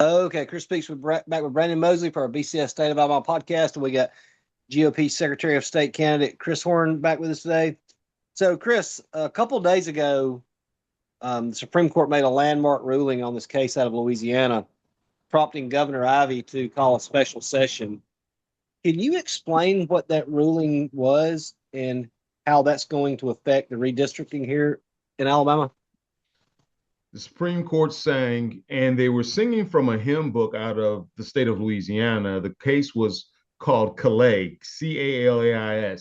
Okay, Chris Speaks back with Brandon Moseley for our BCS State of Alabama podcast, and we got GOP Secretary of State candidate Chris Horn back with us today. So, Chris, a couple of days ago, the Supreme Court made a landmark ruling on this case out of Louisiana, prompting Governor Ivey to call a special session. Can you explain what that ruling was and how that's going to affect the redistricting here in Alabama? The Supreme Court sang, and they were singing from a hymn book out of the state of Louisiana. The case was called Calais, Calais.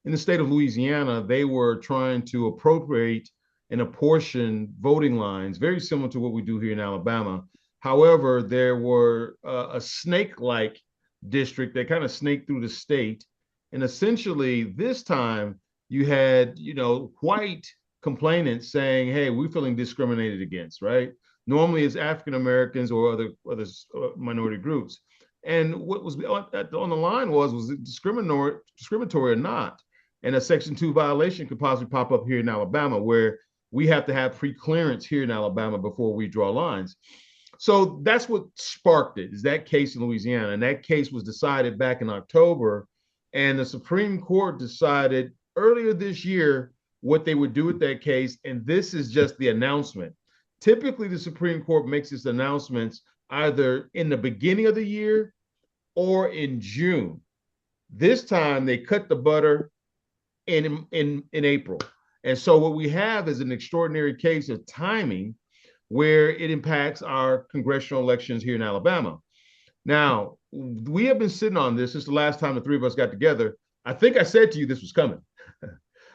In the state of Louisiana, they were trying to appropriate and apportion voting lines, very similar to what we do here in Alabama. However, there were a snake-like district that kind of snaked through the state. And essentially, this time you had, white complainants saying, "Hey, we're feeling discriminated against," right? Normally, it's African Americans or other minority groups. And what was on the line was it discriminatory or not? And a Section 2 violation could possibly pop up here in Alabama, where we have to have pre-clearance here in Alabama before we draw lines. So that's what sparked it, is that case in Louisiana. And that case was decided back in October. And the Supreme Court decided earlier this year what they would do with that case. And this is just the announcement. Typically, the Supreme Court makes its announcements either in the beginning of the year or in June. This time they cut the butter in April. And so what we have is an extraordinary case of timing where it impacts our congressional elections here in Alabama. Now, we have been sitting on this since the last time the three of us got together. I think I said to you this was coming.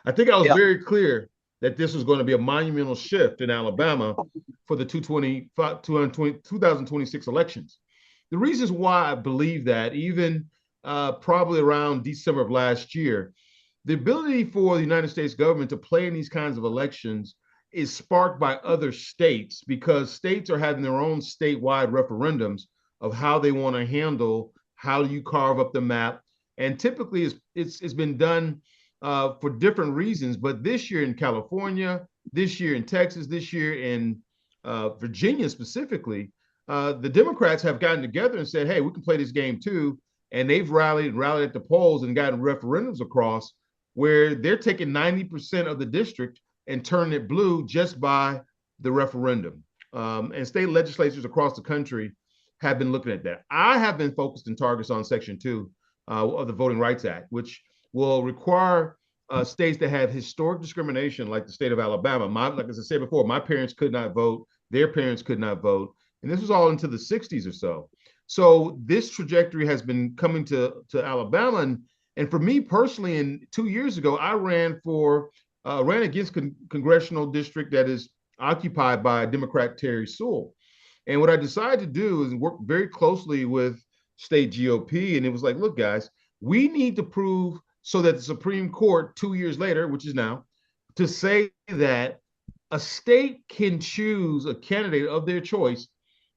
I think I was very clear that this was going to be a monumental shift in Alabama for the 2026 elections. The reasons why I believe that, even probably around December of last year, the ability for the United States government to play in these kinds of elections is sparked by other states, because states are having their own statewide referendums of how they want to handle how do you carve up the map. And typically it's been done for different reasons. But this year in California, this year in Texas, this year in Virginia specifically, the Democrats have gotten together and said, "Hey, we can play this game too." And they've rallied at the polls and gotten referendums across where they're taking 90% of the district and turning it blue just by the referendum. And state legislatures across the country have been looking at that. I have been focused in targets on Section 2 of the Voting Rights Act, which will require states that have historic discrimination, like the state of Alabama. Like as I said before, my parents could not vote, their parents could not vote, and this was all into the 60s or so. So this trajectory has been coming to Alabama, and for me personally, 2 years ago, I ran against congressional district that is occupied by Democrat Terry Sewell. And what I decided to do is work very closely with state GOP. And it was like, look, guys, we need to prove so that the Supreme Court 2 years later, which is now, to say that a state can choose a candidate of their choice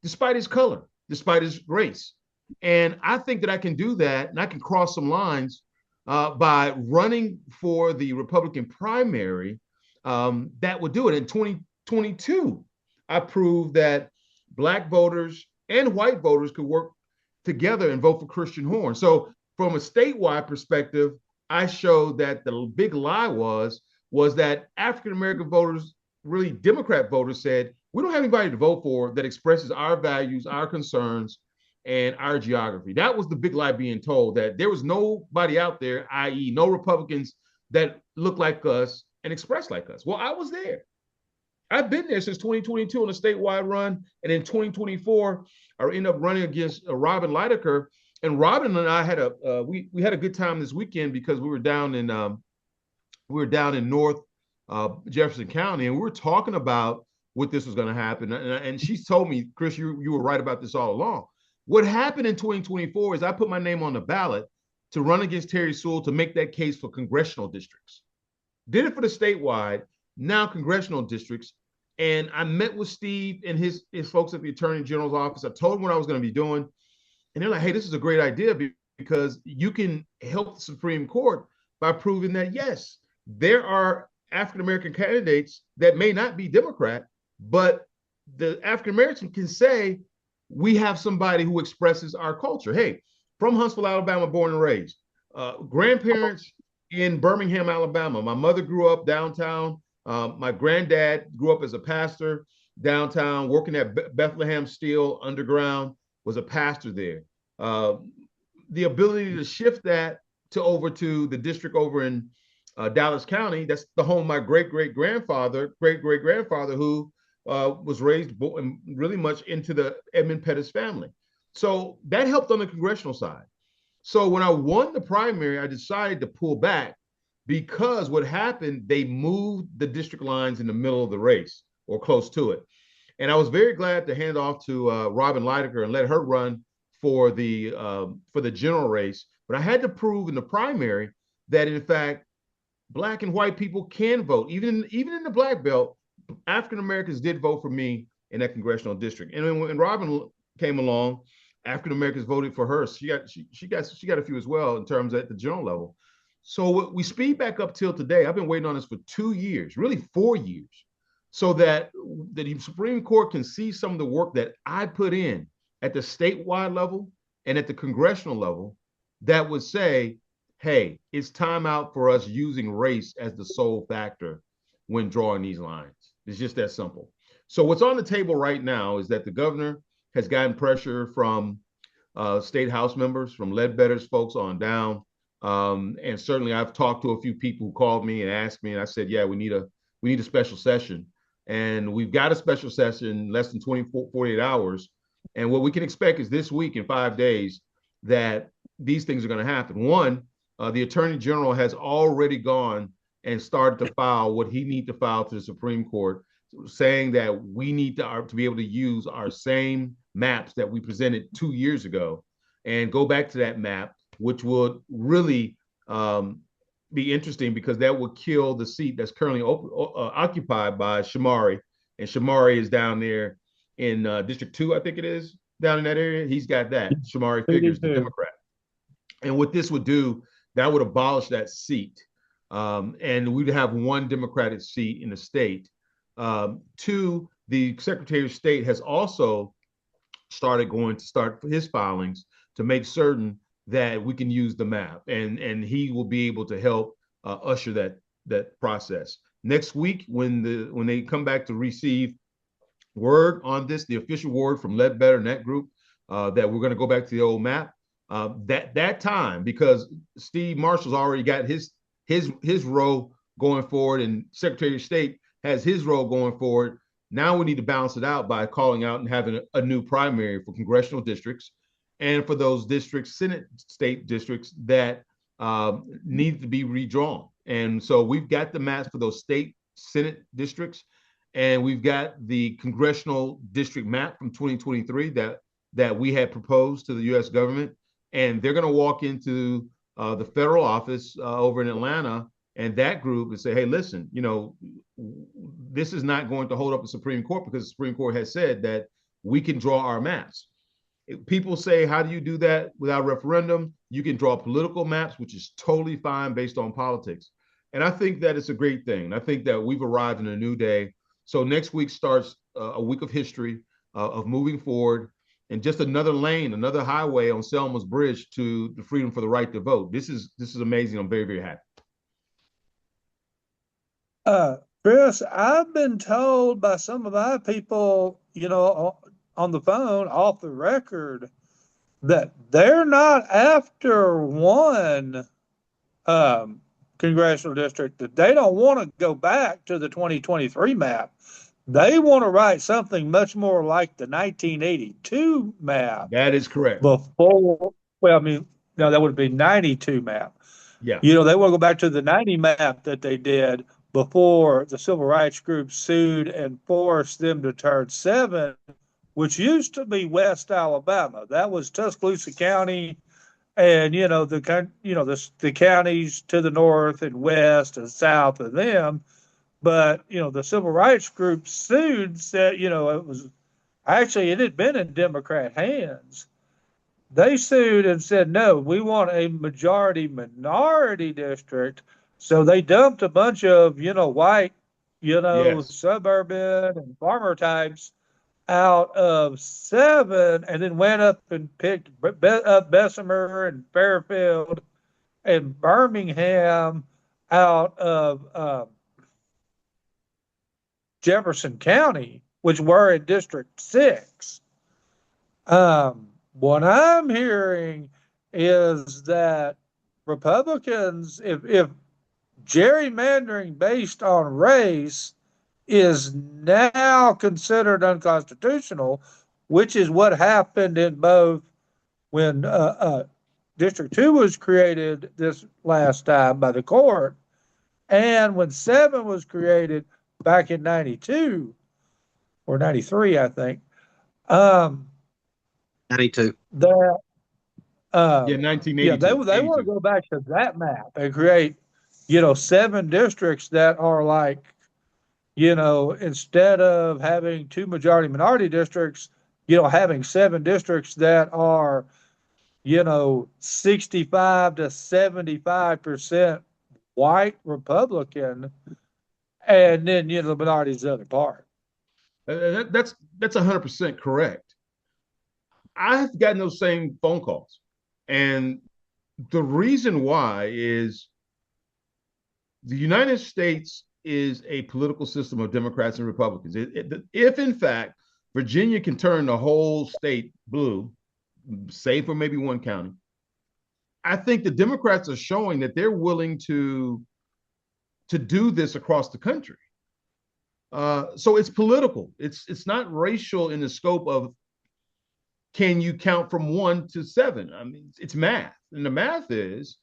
despite his color, despite his race. And I think that I can do that, and I can cross some lines by running for the Republican primary that would do it. In 2022, I proved that Black voters and white voters could work together and vote for Christian Horn. So from a statewide perspective, I showed that the big lie was that African-American voters, really Democrat voters, said, we don't have anybody to vote for that expresses our values, our concerns, and our geography. That was the big lie being told, that there was nobody out there, i.e. no Republicans, that looked like us and expressed like us. Well, I was there. I've been there since 2022 on a statewide run. And in 2024, I ended up running against Robin Lydecker. And Robin and I had we had a good time this weekend because we were down in North Jefferson County, and we were talking about what this was going to happen. And she told me, Chris, you were right about this all along. What happened in 2024 is I put my name on the ballot to run against Terry Sewell to make that case for congressional districts. Did it for the statewide, now congressional districts. And I met with Steve and his folks at the Attorney General's office. I told them what I was going to be doing. And they're like, hey, this is a great idea because you can help the Supreme Court by proving that, yes, there are African-American candidates that may not be Democrat, but the African American can say, we have somebody who expresses our culture. Hey, from Huntsville, Alabama, born and raised, grandparents in Birmingham, Alabama. My mother grew up downtown. My granddad grew up as a pastor downtown, working at Bethlehem Steel Underground, was a pastor there. Uh, the ability to shift that to over to the district over in Dallas County, that's the home of my great great grandfather, who was raised really much into the Edmund Pettus family. So that helped on the congressional side. So when I won the primary, I decided to pull back because what happened, they moved the district lines in the middle of the race or close to it. And I was very glad to hand off to Robin Leidecker and let her run for the general race. But I had to prove in the primary that, in fact, Black and white people can vote. Even in the Black Belt, African Americans did vote for me in that congressional district. And when Robin came along, African Americans voted for her. She got a few as well in terms at the general level. So we speed back up till today. I've been waiting on this for 2 years, really 4 years, so that the Supreme Court can see some of the work that I put in at the statewide level and at the congressional level that would say, hey, it's time out for us using race as the sole factor when drawing these lines. It's just that simple. So what's on the table right now is that the governor has gotten pressure from state house members, from Ledbetter's folks on down. And certainly I've talked to a few people who called me and asked me, and I said, yeah, we need a special session. And we've got a special session less than 48 hours. And what we can expect is this week in 5 days that these things are going to happen. One, the Attorney General has already gone and started to file what he needs to file to the Supreme Court, saying that we need to be able to use our same maps that we presented 2 years ago and go back to that map, which would really be interesting because that would kill the seat that's currently occupied by Shamari. And Shamari is down there in District 2, I think it is, down in that area. He's got that. Shamari Figures, the Democrat. And what this would do, that would abolish that seat. And we'd have one Democratic seat in the state. Two, the Secretary of State has also started his filings to make certain that we can use the map, and he will be able to help usher that process. Next week, when they come back to receive word on this, the official word from Ledbetter and that group, that we're going to go back to the old map, that time, because Steve Marshall's already got his role going forward, and Secretary of State has his role going forward. Now we need to balance it out by calling out and having a new primary for congressional districts and for those districts, Senate state districts that need to be redrawn. And so we've got the maps for those state Senate districts, and we've got the congressional district map from 2023 that we had proposed to the U.S. government. And they're going to walk into the federal office over in Atlanta and that group and say, hey, listen, this is not going to hold up the Supreme Court because the Supreme Court has said that we can draw our maps. People say, how do you do that without referendum? You can draw political maps, which is totally fine based on politics. And I think that it's a great thing. I think that we've arrived in a new day. So next week starts a week of history of moving forward, and just another lane, another highway on Selma's Bridge to the freedom for the right to vote. This is amazing. I'm very, very happy. Chris, I've been told by some of my people, on the phone, off the record, that they're not after one congressional district, that they don't want to go back to the 2023 map. They want to write something much more like the 1982 map. That is correct. No, that would be 92 map. Yeah. They want to go back to the 90 map that they did before the civil rights group sued and forced them to turn 7, which used to be West Alabama. That was Tuscaloosa County, and the counties to the north and west and south of them. But the civil rights group sued, said it had been in Democrat hands. They sued and said, no, we want a majority minority district. So they dumped a bunch of white, Yes. suburban and farmer types out of 7, and then went up and picked up Bessemer and Fairfield and Birmingham out of Jefferson County, which were in District 6. What I'm hearing is that Republicans, if gerrymandering based on race is now considered unconstitutional, which is what happened in both when District 2 was created this last time by the court, and when 7 was created back in 92 or 93, I think. 92. That Yeah, 1982. yeah, they want to go back to that map and create, 7 districts that are like, instead of having 2 majority minority districts, having 7 districts that are, 65 to 75% white Republican, and then, the minorities the other part. That's 100% correct. I've gotten those same phone calls. And the reason why is the United States is a political system of Democrats and Republicans. If, in fact, Virginia can turn the whole state blue, save for maybe one county, I think the Democrats are showing that they're willing to do this across the country. So it's political. It's not racial in the scope of can you count from 1 to 7? I mean, it's math. And the math is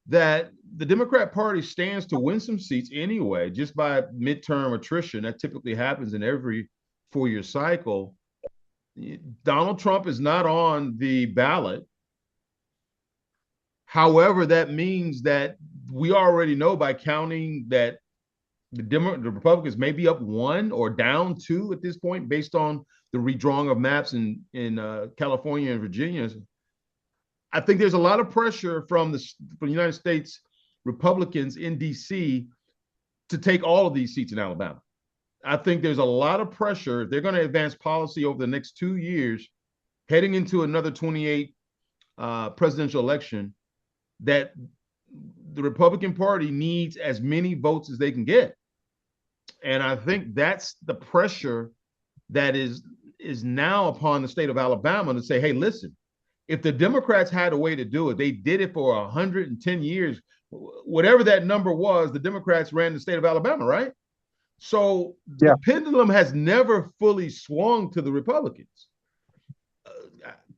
that the Democrat Party stands to win some seats anyway, just by midterm attrition. That typically happens in every 4-year cycle. Donald Trump is not on the ballot. However, that means that we already know by counting that the Republicans may be up 1 or down 2 at this point, based on the redrawing of maps in California and Virginia. I think there's a lot of pressure from the United States Republicans in D.C. to take all of these seats in Alabama. I think there's a lot of pressure. They're going to advance policy over the next 2 years, heading into another 28 presidential election, that the Republican Party needs as many votes as they can get. And I think that's the pressure that is now upon the state of Alabama to say, hey, listen, if the Democrats had a way to do it, they did it for 110 years, whatever that number was, the Democrats ran the state of Alabama, right? So the pendulum has never fully swung to the Republicans.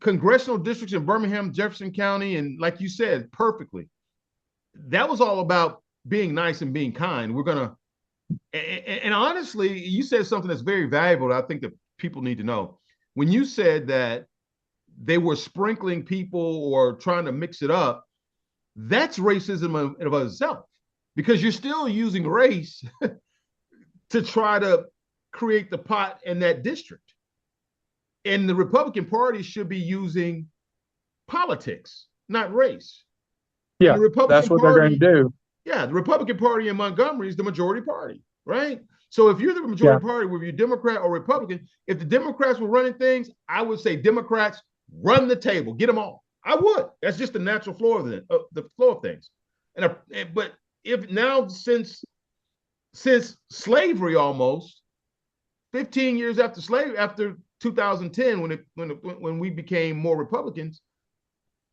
Congressional districts in Birmingham, Jefferson County, and like you said, perfectly, that was all about being nice and being kind. We're going to, and honestly, you said something that's very valuable that I think that people need to know. When you said that they were sprinkling people or trying to mix it up, that's racism in of itself, because you're still using race to try to create the pot in that district. And the Republican Party should be using politics, not race. Yeah, that's what they're going to do. Yeah, the Republican Party in Montgomery is the majority party, right? So if you're the majority party, whether you're Democrat or Republican, if the Democrats were running things, I would say Democrats run the table, get them all. I would. That's just the natural flow of the flow of things. But if now, since slavery, almost 15 years after slavery, after 2010, when we became more Republicans,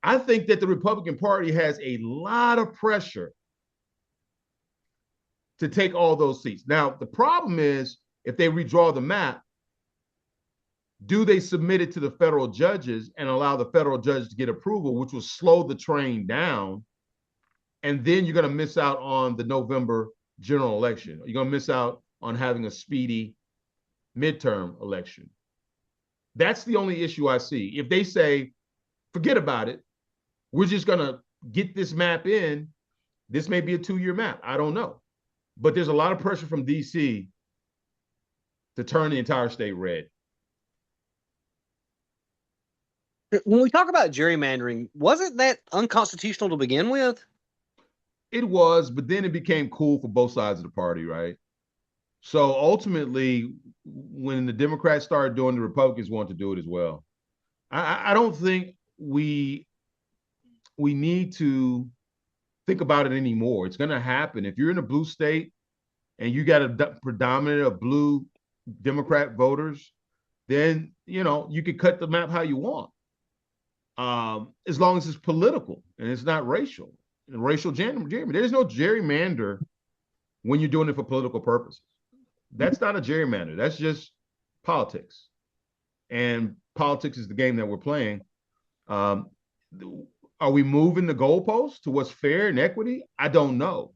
I think that the Republican Party has a lot of pressure to take all those seats. Now, the problem is, if they redraw the map, do they submit it to the federal judges and allow the federal judges to get approval, which will slow the train down? And then you're going to miss out on the November general election. You're going to miss out on having a speedy midterm election. That's the only issue I see. If they say, forget about it, we're just going to get this map in, this may be a 2-year map. I don't know. But there's a lot of pressure from D.C. to turn the entire state red. When we talk about gerrymandering, wasn't that unconstitutional to begin with? It was, but then it became cool for both sides of the party, right? So ultimately, when the Democrats started doing, the Republicans want to do it as well. I don't think we need to think about it anymore. It's going to happen. If you're in a blue state and you got a predominant of blue Democrat voters, then you could cut the map how you want, as long as it's political and it's not racial. And racial gerrymander. There's no gerrymander when you're doing it for political purposes. That's not a gerrymander. That's just politics. And politics is the game that we're playing. Are we moving the goalposts to what's fair and equity? I don't know.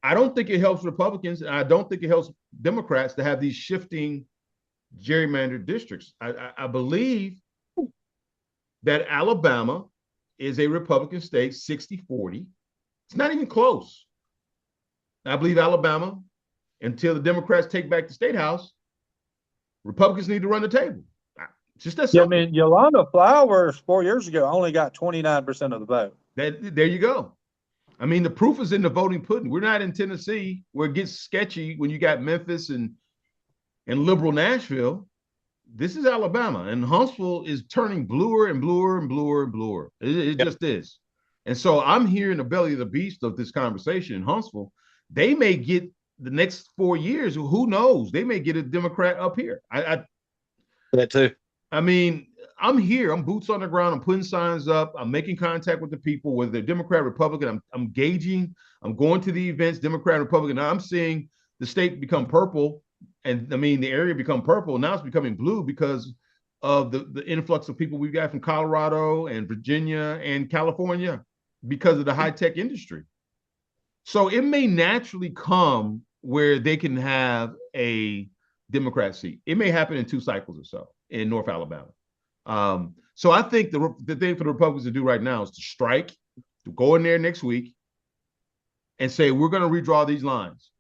I don't think it helps Republicans, and I don't think it helps Democrats to have these shifting gerrymandered districts. I believe that Alabama is a Republican state, 60-40. It's not even close. I believe Alabama, until the Democrats take back the state house, Republicans need to run the table. It's just that simple. I mean, Yolanda Flowers 4 years ago only got 29% of the vote. There you go. I mean, the proof is in the voting pudding. We're not in Tennessee where it gets sketchy when you got Memphis and liberal Nashville. This is Alabama, and Huntsville is turning bluer and bluer and bluer and bluer. It just is. And so I'm hearing the belly of the beast of this conversation in Huntsville. They may get the next 4 years. Who knows? They may get a Democrat up here. That too. I mean, I'm here. I'm boots on the ground. I'm putting signs up. I'm making contact with the people, whether they're Democrat, Republican. I'm gauging. I'm going to the events, Democrat, Republican. Now I'm seeing the state become purple, and I mean the area become purple. Now it's becoming blue because of the influx of people we've got from Colorado and Virginia and California because of the high-tech industry. So it may naturally come where they can have a Democrat seat. It may happen in 2 cycles or so in North Alabama. So I think the thing for the Republicans to do right now is to strike, to go in there next week and say, we're going to redraw these lines.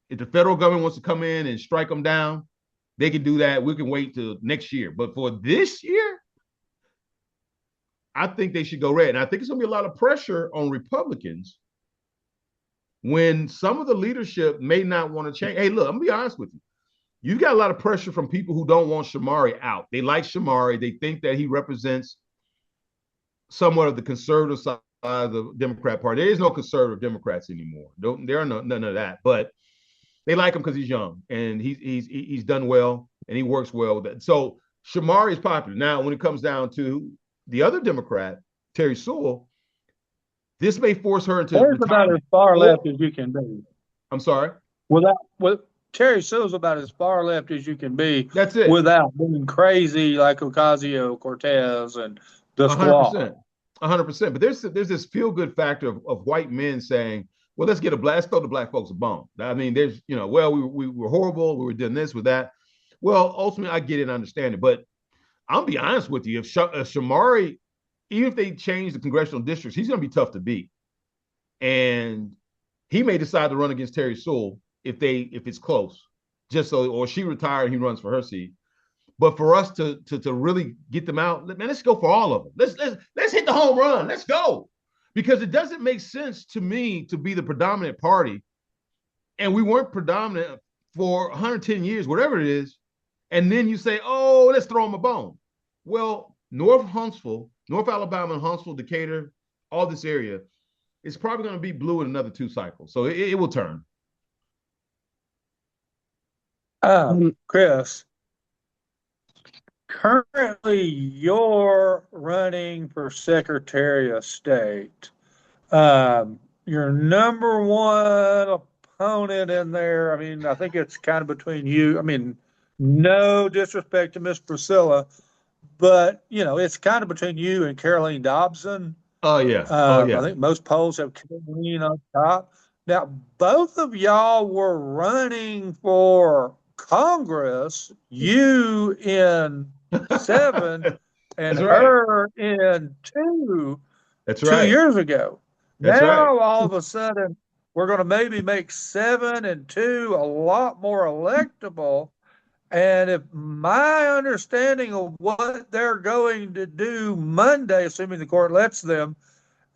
If the federal government wants to come in and strike them down, they can do that. We can wait till next year. But for this year, I think they should go red. And I think it's going to be a lot of pressure on Republicans when some of the leadership may not want to change. Hey, look, I'm going to be honest with you. You've got a lot of pressure from people who don't want Shamari out. They like Shamari. They think that he represents somewhat of the conservative side of the Democrat Party. There is no conservative Democrats anymore. There are none of that. But they like him because he's young and he's done well and he works well with that. So Shamari is popular. Now, when it comes down to the other Democrat, Terry Sewell, this may force her into about as far left as you can be. I'm sorry? Terry Sewell's about as far left as you can be. That's it. Without being crazy like Ocasio-Cortez and the squad. 100%. But there's this feel-good factor of white men saying, well, let's throw the black folks a bone. I mean, there's, well, we were horrible. We were doing this with that. Well, ultimately, I get it and understand it. But I'll be honest with you. If Shamari, even if they change the congressional districts, he's going to be tough to beat. And he may decide to run against Terry Sewell if it's close, just so, or she retired and he runs for her seat. But for us to really get them out, man, let's go for all of them. Let's hit the home run. Let's go. Because it doesn't make sense to me to be the predominant party, and we weren't predominant for 110 years, whatever it is, and then you say, oh, let's throw them a bone. Well, North Alabama, and Huntsville, Decatur, all this area, it's probably going to be blue in another 2 cycles. So it will turn. Chris, currently you're running for Secretary of State. Your number one opponent in there, I mean, I think it's kind of between you. I mean, no disrespect to Miss Priscilla, but, it's kind of between you and Caroline Dobson. Oh, yeah. I think most polls have Caroline on top. Now, both of y'all were running for Congress, you in 7 and her in 2. That's right. 2 years ago. That's now right. all of a sudden we're going to maybe make 7 and 2 a lot more electable. And if my understanding of what they're going to do Monday, assuming the court lets them,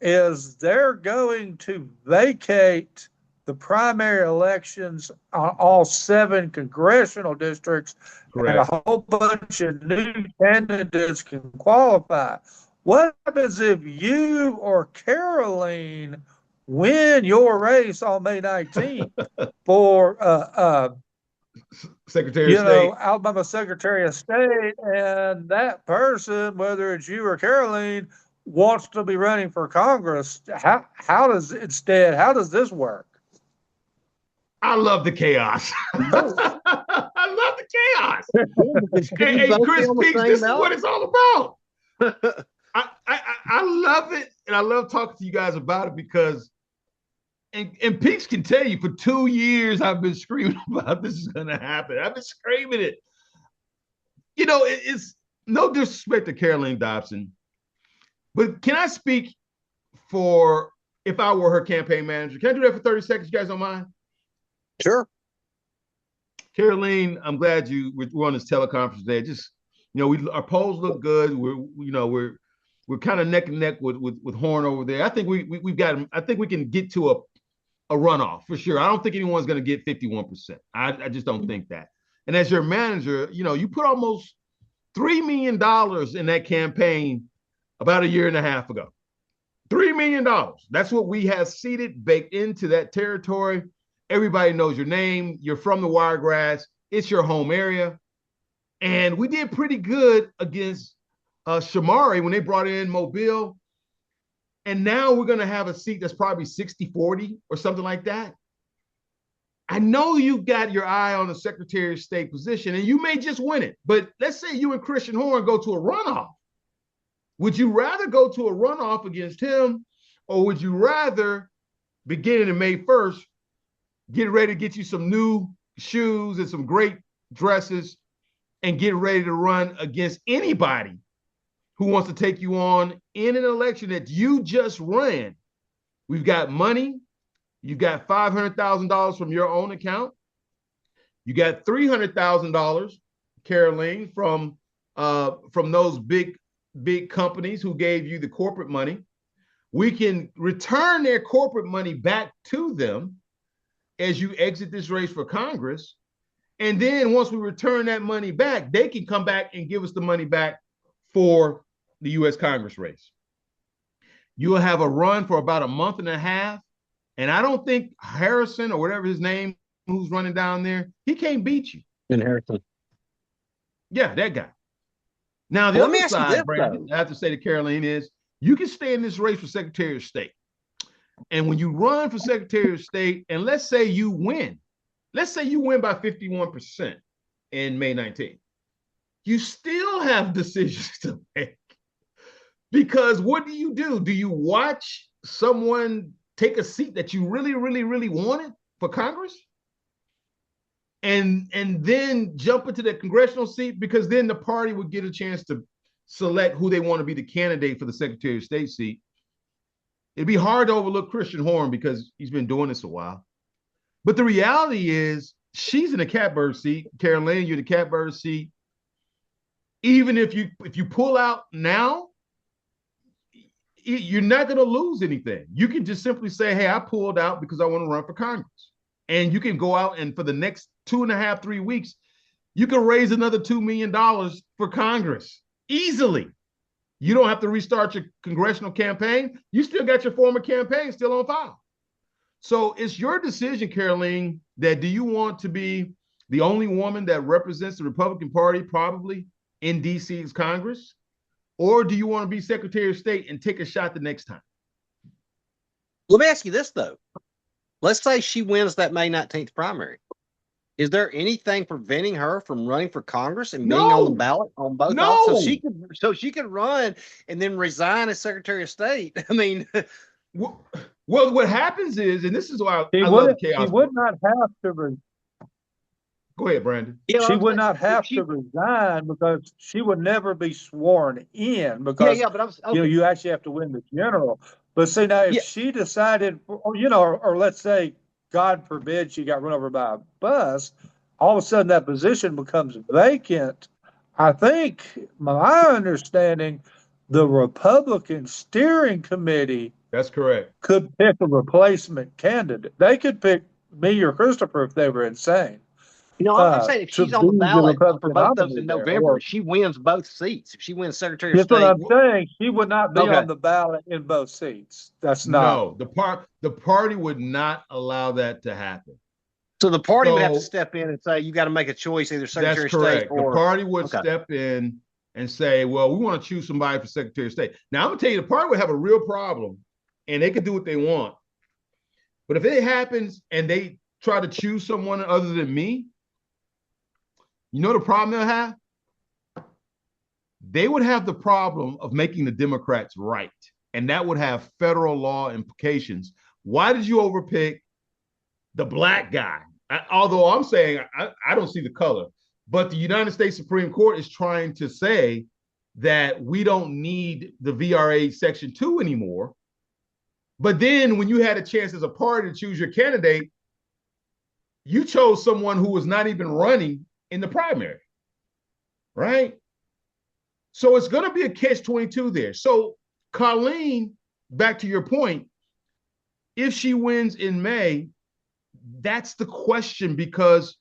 is they're going to vacate the primary elections on all 7 congressional districts, Correct. and a whole bunch of new candidates can qualify. What happens if you or Caroline win your race on May 19th for Secretary of State? Alabama Secretary of State, and that person, whether it's you or Caroline, wants to be running for Congress? How does this work? I love the chaos. I love the chaos. Hey, Chris Peaks, this is what it's all about. I love it, and I love talking to you guys about it because, and Peaks can tell you, for 2 years I've been screaming about this is going to happen. I've been screaming it. It's no disrespect to Caroline Dobson, but can I speak for if I were her campaign manager? Can I do that for 30 seconds? You guys don't mind? Sure. Caroline, I'm glad we're on this teleconference today. Just, our polls look good. We're kind of neck and neck with Horn over there. I think I think we can get to a runoff for sure. I don't think anyone's going to get 51%. I just don't think that. And as your manager, you put almost $3 million in that campaign about a year and a half ago. $3 million. That's what we have seeded, baked into that territory. Everybody knows your name. You're from the Wiregrass. It's your home area. And we did pretty good against Shamari when they brought in Mobile. And now we're going to have a seat that's probably 60-40 or something like that. I know you've got your eye on the Secretary of State position, and you may just win it. But let's say you and Christian Horn go to a runoff. Would you rather go to a runoff against him, or would you rather, beginning of May 1st, get ready to get you some new shoes and some great dresses and get ready to run against anybody who wants to take you on in an election that you just ran? We've got money. You got $500,000 from your own account. You got $300,000, Caroline, from those big companies who gave you the corporate money. We can return their corporate money back to them as you exit this race for Congress. And then once we return that money back, they can come back and give us the money back for the U.S. Congress race. You will have a run for about a month and a half. And I don't think Harrison, or whatever his name, who's running down there, he can't beat you. And Harrison. Yeah, that guy. Now, the other side, Brandon, I have to say to Caroline, is you can stay in this race for Secretary of State. And when you run for Secretary of State, and let's say you win by 51% in May 19th, you still have decisions to make. Because what do you do? Do you watch someone take a seat that you really, really, really wanted for Congress? And then jump into the congressional seat? Because then the party would get a chance to select who they want to be the candidate for the Secretary of State seat. It'd be hard to overlook Christian Horn because he's been doing this a while. But the reality is she's in the catbird seat. Caroline, you're in the catbird seat. Even if you pull out now, you're not going to lose anything. You can just simply say, hey, I pulled out because I want to run for Congress. And you can go out and for the next 2.5, 3 weeks, you can raise another $2 million for Congress easily. You don't have to restart your congressional campaign. You still got your former campaign still on file. So it's your decision, Caroline, that do you want to be the only woman that represents the Republican Party probably in DC's Congress? Or do you want to be Secretary of State and take a shot the next time? Let me ask you this, though. Let's say she wins that May 19th primary. Is there anything preventing her from running for Congress and being on the ballot on both? No. So she could run and then resign as Secretary of State. I mean, well, what happens is, and this is why I love the chaos. She would not have to. Go ahead, Brandon. Yeah, she would not have to resign because she would never be sworn in because you actually have to win the general. But see, now if she decided, or let's say, God forbid, she got run over by a bus, all of a sudden that position becomes vacant. I think, my understanding, the Republican Steering Committee That's correct. could pick a replacement candidate. They could pick me or Christopher if they were insane. I'm saying if To she's on the be the ballot for Republican both those nominee in there. November, Or she wins both seats. If she wins Secretary of that's what State, I'm saying. She would not be okay. on the ballot in both seats. That's not. No, the party would not allow that to happen. So the party would have to So step in and say, you got to make a choice, either that's Secretary of State correct. The or. party would Okay. step in and say, well, we want to choose somebody for Secretary of State. Now, I'm going to tell you, the party would have a real problem, and they could do what they want. But if it happens and they try to choose someone other than me, you know the problem they'll have? They would have the problem of making the Democrats right. And that would have federal law implications. Why did you overpick the black guy? Although I'm saying I don't see the color, but the United States Supreme Court is trying to say that we don't need the VRA Section 2 anymore. But then when you had a chance as a party to choose your candidate, you chose someone who was not even running in the primary, right? So it's going to be a catch-22 there. So Colleen, back to your point, if she wins in May, that's the question, because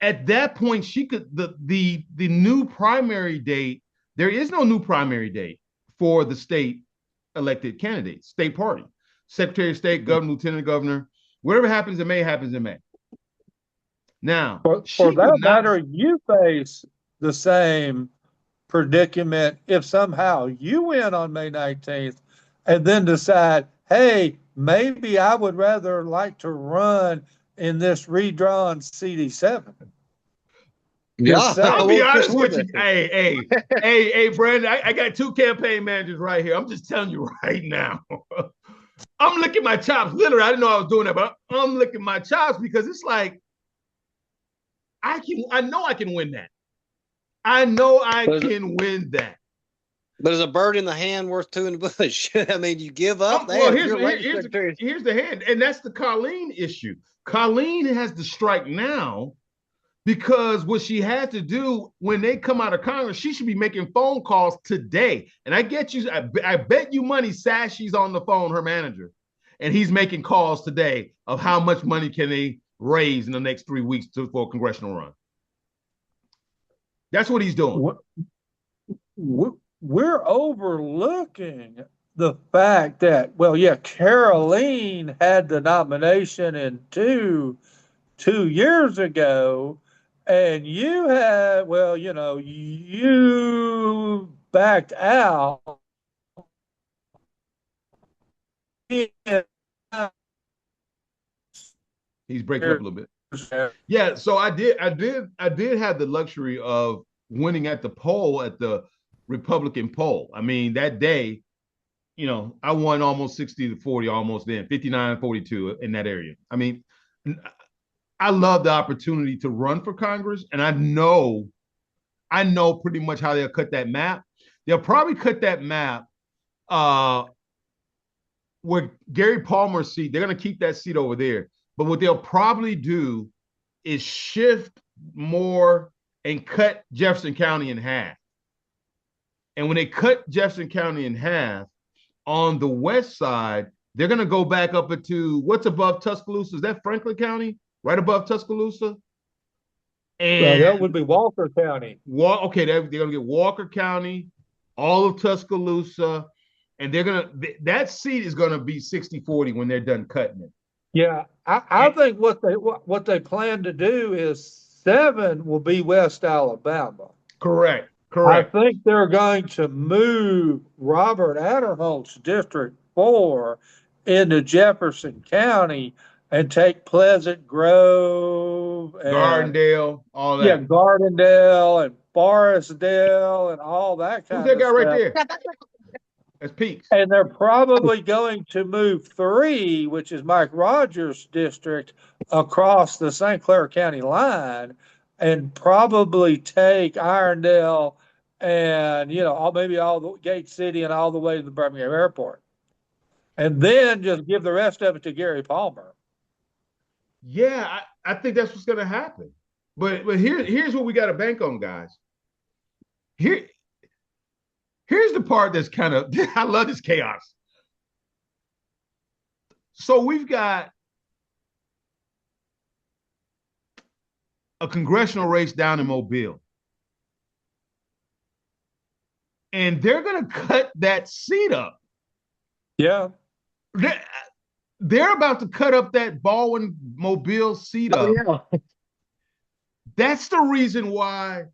at that point she could the new primary date, there is no new primary date for the state elected candidates, state party, Secretary of State, governor, lieutenant governor, whatever happens in May happens in May. Now, for that matter, you face the same predicament if somehow you win on May 19th and then decide, hey, maybe I would rather like to run in this redrawn CD7. Yeah, I'll be honest with you. Hey, Brandon, I got two campaign managers right here. I'm just telling you right now. I'm licking my chops. Literally, I didn't know I was doing that, but I'm licking my chops because it's like, I know I can win that. I know I can win that. But is a bird in the hand worth two in the bush? I mean, you give up. Well, here's the hand, and that's the Colleen issue. Colleen has to strike now, because what she had to do when they come out of Congress, she should be making phone calls today. And I get you, I bet you money Sashy's on the phone, her manager, and he's making calls today of how much money can they raise in the next 3 weeks for a congressional run. That's what he's doing. We're overlooking the fact that, well, yeah, Caroline had the nomination in two years ago, and you had, well, you know, you backed out. He's breaking up a little bit. Yeah, so I did have the luxury of winning at the poll, at the Republican poll. I mean, that day, you know, I won almost 60-40, almost then, 59-42 in that area. I mean, I love the opportunity to run for Congress, and I know pretty much how they'll cut that map. They'll probably cut that map where Gary Palmer's seat, they're going to keep that seat over there. But what they'll probably do is shift more and cut Jefferson County in half. And when they cut Jefferson County in half, on the west side, they're going to go back up into what's above Tuscaloosa. Is that Franklin County? Right above Tuscaloosa? And that would be Walker County. Okay, they're going to get Walker County, all of Tuscaloosa, and that seat is going to be 60-40 when they're done cutting it. Yeah, I think what they plan to do is 7 will be West Alabama. Correct. I think they're going to move Robert Adderholt's District 4 into Jefferson County and take Pleasant Grove and Gardendale, all that. Yeah, Gardendale and Forestdale and all that kind of stuff. Who's that guy right there? That's Peaks. And they're probably going to move 3, which is Mike Rogers' district, across the St. Clair County line and probably take Irondale and, you know, maybe all the Gate City and all the way to the Birmingham Airport. And then just give the rest of it to Gary Palmer. Yeah, I think that's what's going to happen. But here's what we got to bank on, guys. Here's the part that's kind of, I love this chaos. So we've got a congressional race down in Mobile. And they're going to cut that seat up. Yeah. They're about to cut up that Baldwin Mobile seat up. Oh, yeah. That's the reason why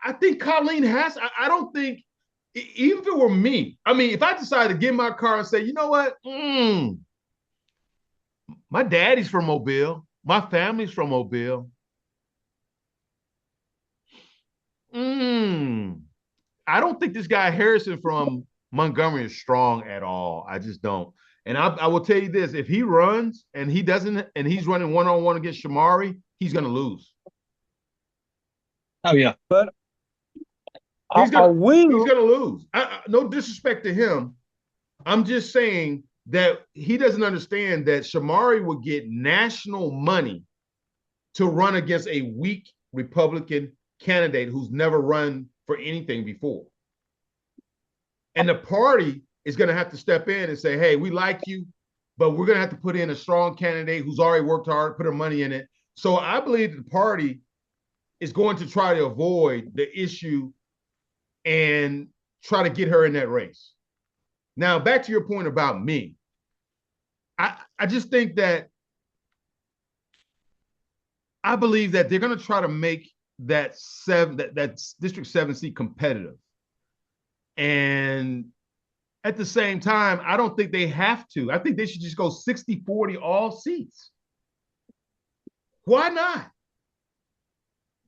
I think Colleen has. I don't think, even if it were me, I mean, if I decided to get in my car and say, you know what, my daddy's from Mobile, my family's from Mobile. I don't think this guy Harrison from Montgomery is strong at all. I just don't. And I will tell you this: if he runs and he doesn't, and he's running one-on-one against Shamari, he's going to lose. Oh yeah, but he's going to lose. No disrespect to him. I'm just saying that he doesn't understand that Shamari would get national money to run against a weak Republican candidate who's never run for anything before. And the party is going to have to step in and say, hey, we like you, but we're going to have to put in a strong candidate who's already worked hard, put her money in it. So I believe the party is going to try to avoid the issue and try to get her in that race. Now, back to your point about me. I just think that I believe that they're going to try to make that District 7 seat competitive. And at the same time, I don't think they have to. I think they should just go 60-40 all seats. Why not?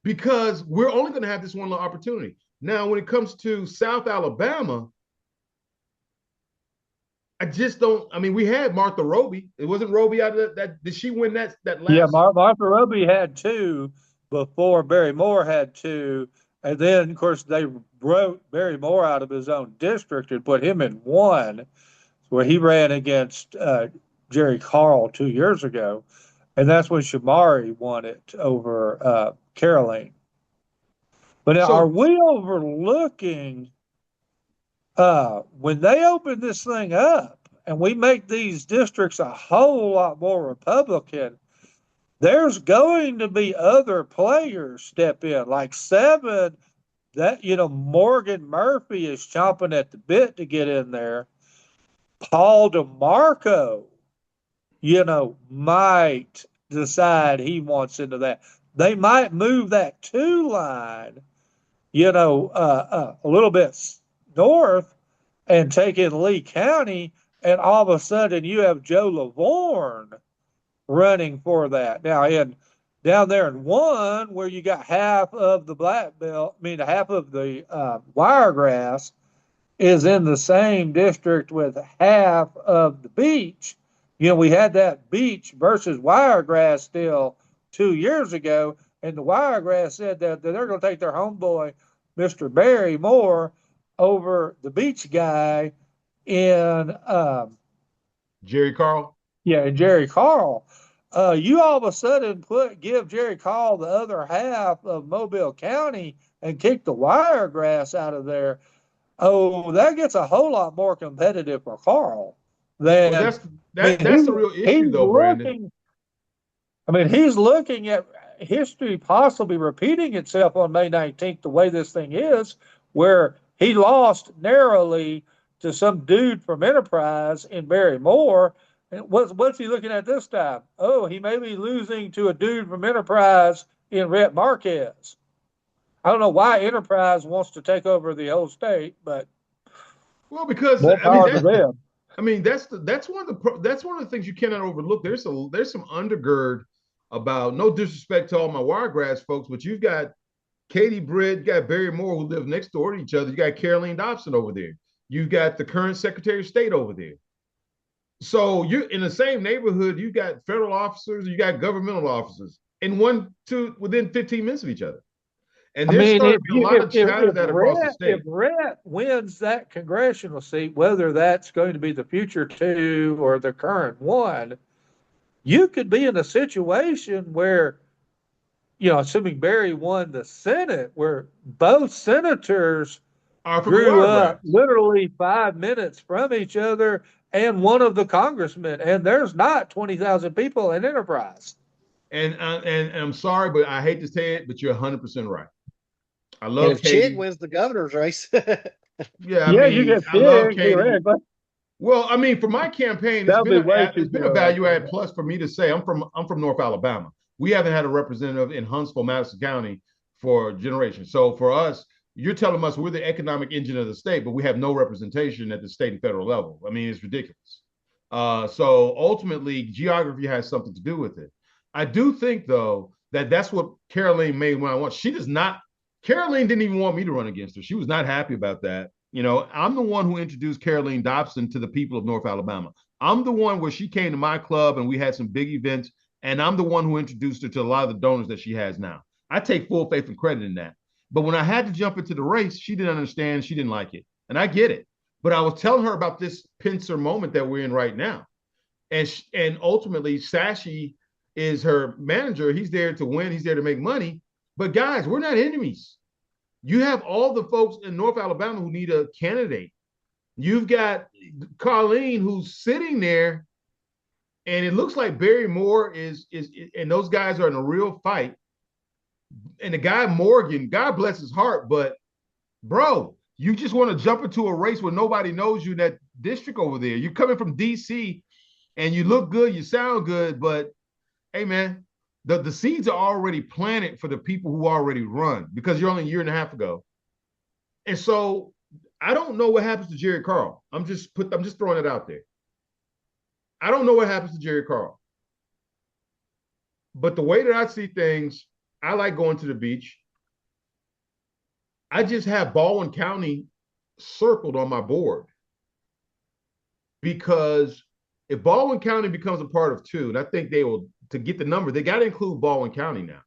Because we're only going to have this one little opportunity. Now, when it comes to South Alabama, I just don't. I mean, we had Martha Roby. It wasn't Roby out of that. Did she win that last? Yeah, Martha Roby had 2 before Barry Moore had 2. And then, of course, they wrote Barry Moore out of his own district and put him in 1, where he ran against Jerry Carl 2 years ago. And that's when Shamari won it over Caroline. But now, are we overlooking when they open this thing up and we make these districts a whole lot more Republican, there's going to be other players step in, like 7, that, Morgan Murphy is chomping at the bit to get in there. Paul DeMarco, might decide he wants into that. They might move that 2 line, a little bit north and take in Lee County, and all of a sudden you have Joe Lavorne running for that. Now, down there in 1, where you got half of the black belt, half of the Wiregrass is in the same district with half of the beach. We had that beach versus Wiregrass still 2 years ago, and the Wiregrass said that they're going to take their homeboy, Mr. Barry Moore, over the beach guy in Jerry Carl. Yeah, and Jerry Carl. You all of a sudden give Jerry Carl the other half of Mobile County and kick the Wiregrass out of there. Oh, that gets a whole lot more competitive for Carl. That's the real issue, though, Brandon. He's looking at history possibly repeating itself on May 19th, the way this thing is, where he lost narrowly to some dude from Enterprise in Barry Moore. And what's he looking at this time? Oh, he may be losing to a dude from Enterprise in Rhett Marquez. I don't know why Enterprise wants to take over the whole state, but because more power to them. That's one of the things you cannot overlook. There's some undergird about, no disrespect to all my Wiregrass folks, but you've got Katie Britt, you got Barry Moore, who live next door to each other. You got Caroline Dobson over there. You've got the current Secretary of State over there. So you're in the same neighborhood. You got federal officers, you got governmental officers, and within 15 minutes of each other. And there's starting to be a lot of chatter that across the state. If Rhett wins that congressional seat, whether that's going to be the future 2 or the current 1, you could be in a situation where assuming Barry won the Senate, where both senators Are from the grew up Wiregrass. literally 5 minutes from each other and one of the congressmen, and there's not 20,000 people in Enterprise. And I'm sorry, but I hate to say it, but you're 100% right. I And love if Chig Katie. wins the governor's race, Yeah, I Yeah, you mean, get I love big, Katie. theoretically. Well, I mean, for my campaign, That would be way too it's been a value theoretical. add plus for me to say I'm from North Alabama. We haven't had a representative in Huntsville, Madison County for generations. So for us, you're telling us we're the economic engine of the state, but we have no representation at the state and federal level. I mean, it's ridiculous. So ultimately, geography has something to do with it. I do think, though, that that's what Caroline made when I want. She does not. Caroline didn't even want me to run against her. She was not happy about that. I'm the one who introduced Caroline Dobson to the people of North Alabama. I'm the one where she came to my club and we had some big events, and I'm the one who introduced her to a lot of the donors that she has now. I take full faith and credit in that. But when I had to jump into the race, she didn't understand. She didn't like it. And I get it. But I was telling her about this pincer moment that we're in right now. And ultimately, Sashi is her manager. He's there to win. He's there to make money. But guys, we're not enemies. You have all the folks in North Alabama who need a candidate. You've got Colleen who's sitting there, and it looks like Barry Moore is and those guys are in a real fight. And the guy Morgan, God bless his heart, but bro, you just want to jump into a race where nobody knows you in that district over there. You're coming from DC and you look good, you sound good, but hey man, the seeds are already planted for the people who already run because you're only a year and a half ago. And so I don't know what happens to Jerry Carl. I'm just throwing it out there. I don't know what happens to Jerry Carl. But the way that I see things, I like going to the beach. I just have Baldwin County circled on my board because if Baldwin County becomes a part of 2, and I think they will, to get the number, they got to include Baldwin County now,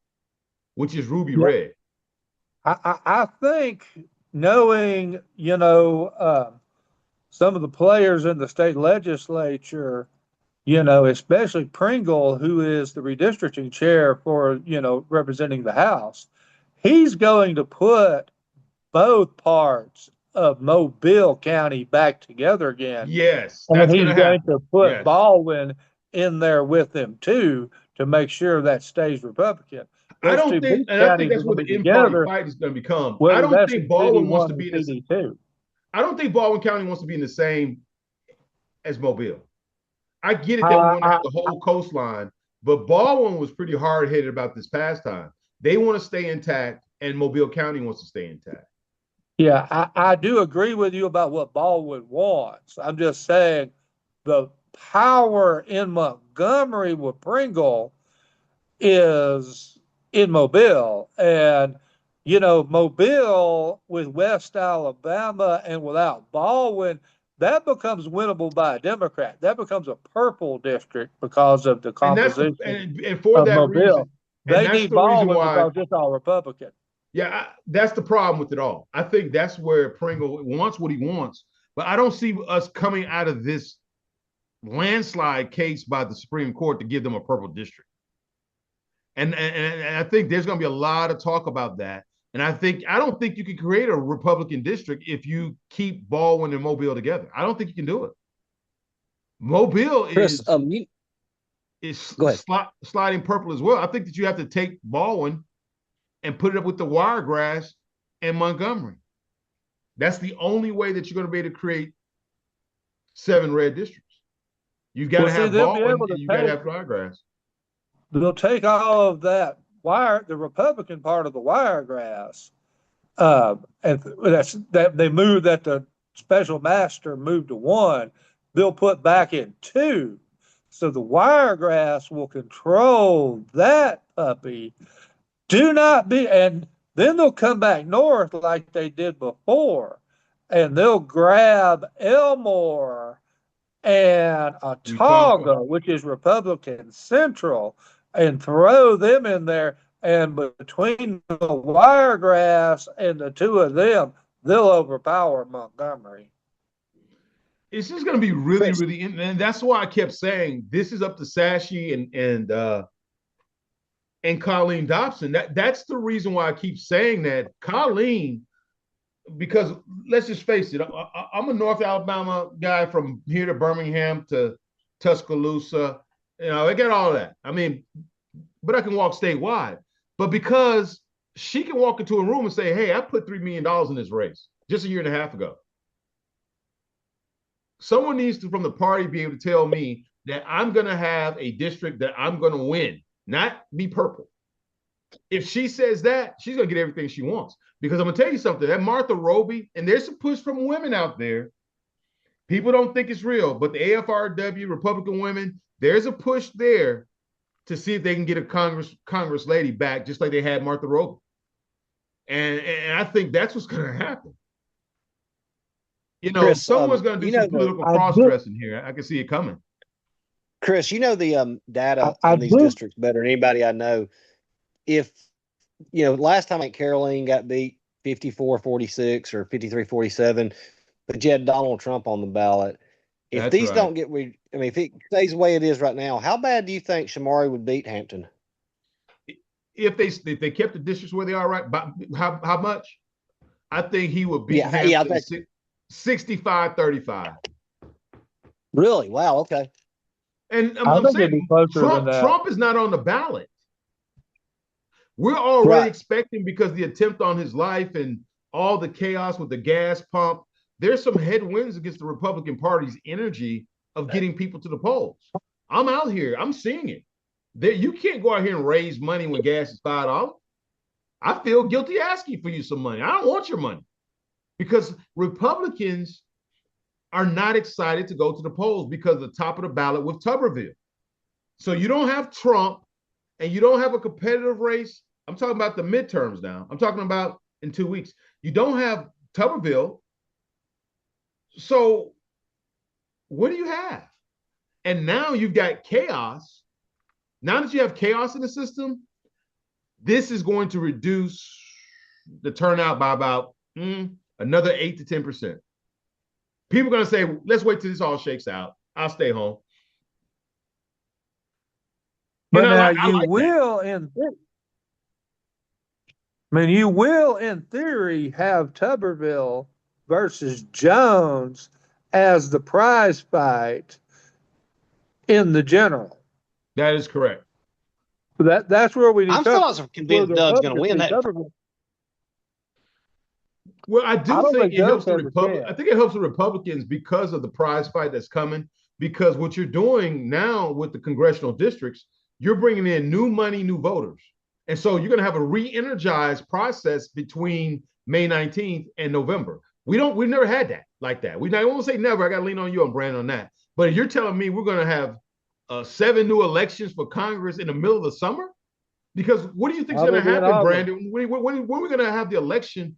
which is Ruby Red. I think knowing, some of the players in the state legislature, especially Pringle, who is the redistricting chair for, representing the House, he's going to put both parts of Mobile County back together again. Yes, and that's he's going to put yes. Baldwin in there with him too to make sure that stays Republican. I think that's where the in-party fight is going to become. I don't think Baldwin wants to be in CD2. I don't think Baldwin County wants to be in the same as Mobile. I get it that we want to have the whole coastline, but Baldwin was pretty hard-headed about this past time. They want to stay intact, and Mobile County wants to stay intact. Yeah, I do agree with you about what Baldwin wants. I'm just saying the power in Montgomery with Pringle is in Mobile. And, Mobile with West Alabama and without Baldwin, that becomes winnable by a Democrat. That becomes a purple district because of the composition and for of that Mobile. reason, they need Baldwin because it's all Republican. Yeah, that's the problem with it all. I think that's where Pringle wants what he wants, but I don't see us coming out of this landslide case by the Supreme Court to give them a purple district. And I think there's going to be a lot of talk about that. And I don't think you can create a Republican district if you keep Baldwin and Mobile together. I don't think you can do it. Mobile Chris, is sliding purple as well. I think that you have to take Baldwin and put it up with the Wiregrass and Montgomery. That's the only way that you're going to be able to create 7 red districts. You've got to have Baldwin and you've got to have Wiregrass. They'll take all of that the Republican part of the Wiregrass, and that's that they moved that the special master moved to 1. They'll put back in 2, so the Wiregrass will control that puppy. And then they'll come back north like they did before, and they'll grab Elmore and Autauga, which is Republican Central, and throw them in there. And between the Wiregrass and the 2 of them, they'll overpower Montgomery. It's just going to be really, really, and that's why I kept saying this is up to Sashi and and Colleen Dobson. That's the reason why I keep saying that. Colleen, because let's just face it, I'm a North Alabama guy from here to Birmingham to Tuscaloosa. I get all that. I mean, but I can walk statewide. But because she can walk into a room and say, hey, I put $3 million in this race just a year and a half ago. Someone needs to, from the party, be able to tell me that I'm going to have a district that I'm going to win, not be purple. If she says that, she's going to get everything she wants. Because I'm going to tell you something, that Martha Roby, and there's a push from women out there. People don't think it's real, but the AFRW, Republican women, there's a push there to see if they can get a Congress lady back, just like they had Martha Roby. And I think that's what's going to happen. Chris, someone's going to do some political cross-dressing here. I can see it coming. Chris, the data on these districts better than anybody I know. If, last time Caroline got beat 54-46 or 53-47, but you had Donald Trump on the ballot. If That's these right. don't get, if it stays the way it is right now, how bad do you think Shamari would beat Hampton? If they kept the districts where they are, right? How much? I think he would beat Hampton 65-35. Really? Wow. Okay. And I'm saying Trump is not on the ballot. We're already expecting, because the attempt on his life and all the chaos with the gas pump, there's some headwinds against the Republican Party's energy of getting people to the polls. I'm out here. I'm seeing it. You can't go out here and raise money when gas is $5. I feel guilty asking for you some money. I don't want your money, because Republicans are not excited to go to the polls because of the top of the ballot with Tuberville. So you don't have Trump and you don't have a competitive race. I'm talking about the midterms now. I'm talking about in 2 weeks. You don't have Tuberville. So what do you have? And now you've got chaos. Now that you have chaos in the system, this is going to reduce the turnout by about another 8 to 10%. People are going to say, let's wait till this all shakes out. I'll stay home. But now you will, in theory, have Tuberville versus Jones as the prize fight in the general. That is correct. That's where we. I'm still not convinced Doug's going to win that. Well, I think it helps the Republicans. I think it helps the Republicans because of the prize fight that's coming. Because what you're doing now with the congressional districts, you're bringing in new money, new voters, and so you're going to have a re-energized process between May 19th and November. We've never had that like that. I won't say never. I got to lean on you and Brandon on that. But you're telling me we're going to have 7 new elections for Congress in the middle of the summer? Because what do you think is going to happen, Brandon? When are we going to have the election?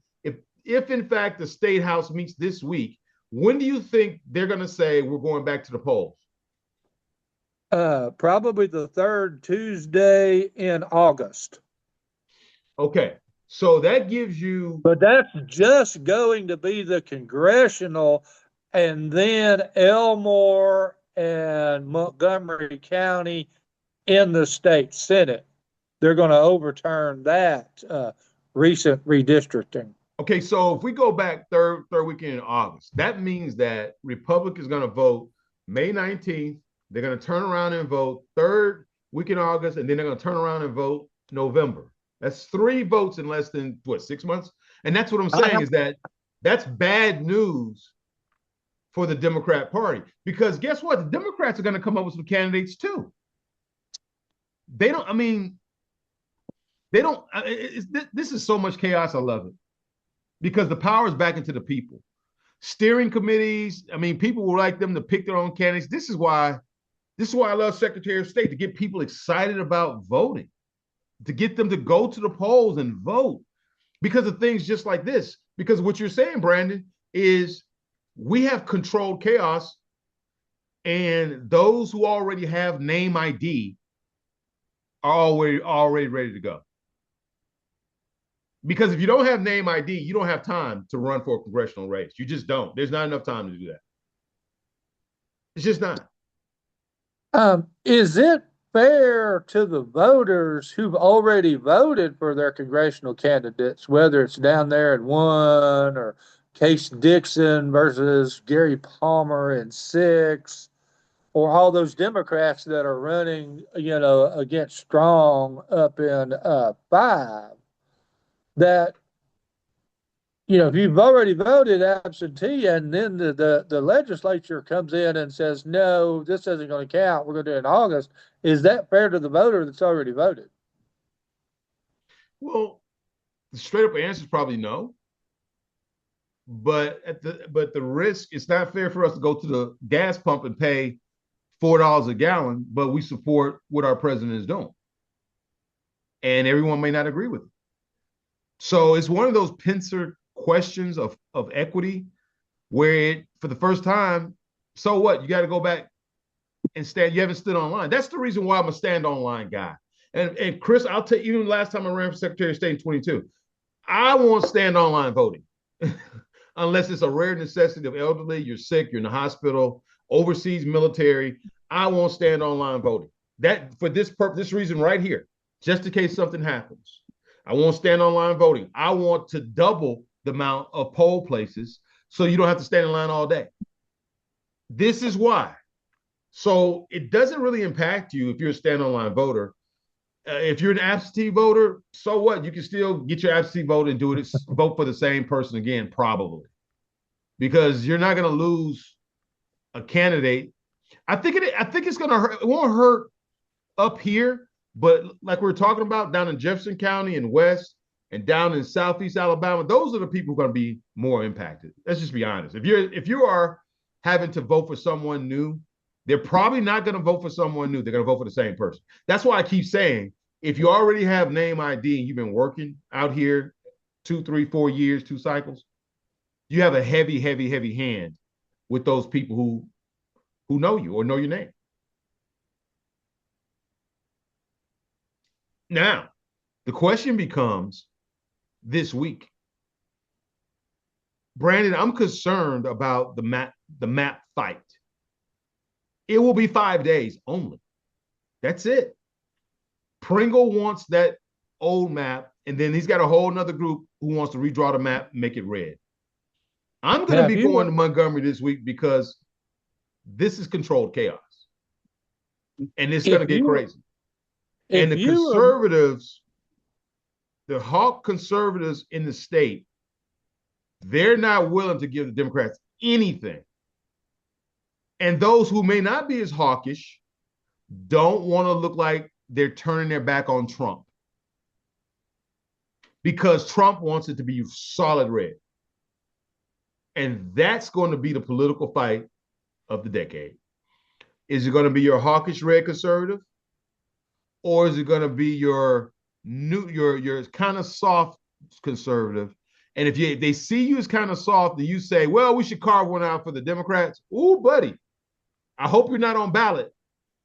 If in fact the State House meets this week, when do you think they're going to say we're going back to the polls? Probably the 3rd Tuesday in August. Okay, so that gives you. But that's just going to be the congressional, and then Elmore and Montgomery County in the state Senate. They're going to overturn that recent redistricting. Okay, so if we go back third weekend in August, that means that Republicans are going to vote May 19th. They're going to turn around and vote 3rd week in August, and then they're going to turn around and vote November. That's 3 votes in less than, 6 months? And that's what I'm saying is that's bad news for the Democrat Party. Because guess what? The Democrats are going to come up with some candidates too. This is so much chaos. I love it. Because the power is back into the people. Steering committees, people would like them to pick their own candidates. This is why I love Secretary of State, to get people excited about voting, to get them to go to the polls and vote because of things just like this. Because what you're saying, Brandon, is we have controlled chaos, and those who already have name ID are already ready to go. Because if you don't have name ID, you don't have time to run for a congressional race. You just don't. There's not enough time to do that. It's just not. Is it fair to the voters who've already voted for their congressional candidates, whether it's down there in 1 or Case Dixon versus Gary Palmer in 6, or all those Democrats that are running, against Strong up in 5, that, if you've already voted absentee and then the legislature comes in and says, no, this isn't going to count, we're going to do it in August, is that fair to the voter that's already voted? Well, the straight up answer is probably no. But the risk, it's not fair for us to go to the gas pump and pay $4 a gallon, but we support what our president is doing. And everyone may not agree with it. So it's one of those pincer questions of equity where for the first time, so what? You got to go back and stand. You haven't stood online. That's the reason why I'm a stand online guy. And Chris, I'll tell you, even last time I ran for Secretary of State in 22, I won't stand online voting unless it's a rare necessity of elderly, you're sick, you're in the hospital, overseas military. I won't stand online voting. That for this purpose, this reason right here, just in case something happens. I won't stand online voting. I want to double the amount of poll places so you don't have to stand in line all day. This is why. So it doesn't really impact you if you're a stand online voter. If you're an absentee voter, so what? You can still get your absentee vote and do it. Vote for the same person again, probably, because you're not going to lose a candidate. I think it's going to hurt. It won't hurt up here, but like we were talking about down in Jefferson County and West and down in Southeast Alabama, those are the people who are going to be more impacted. Let's just be honest. If you are having to vote for someone new, they're probably not going to vote for someone new. They're going to vote for the same person. That's why I keep saying, if you already have name ID and you've been working out here 2, 3, 4 years, 2 cycles, you have a heavy, heavy, heavy hand with those people who know you or know your name. Now, the question becomes this week. Brandon, I'm concerned about the map fight. It will be 5 days only. That's it. Pringle wants that old map, and then he's got a whole nother group who wants to redraw the map and make it red. I'm going to be going to Montgomery this week because this is controlled chaos. And it's going to get crazy. And the conservatives, the hawk conservatives in the state, they're not willing to give the Democrats anything. And those who may not be as hawkish don't want to look like they're turning their back on Trump because Trump wants it to be solid red. And that's going to be the political fight of the decade. Is it going to be your hawkish red conservative? Or is it going to be your kind of soft conservative? And if they see you as kind of soft and you say, well, we should carve one out for the Democrats. Ooh, buddy, I hope you're not on ballot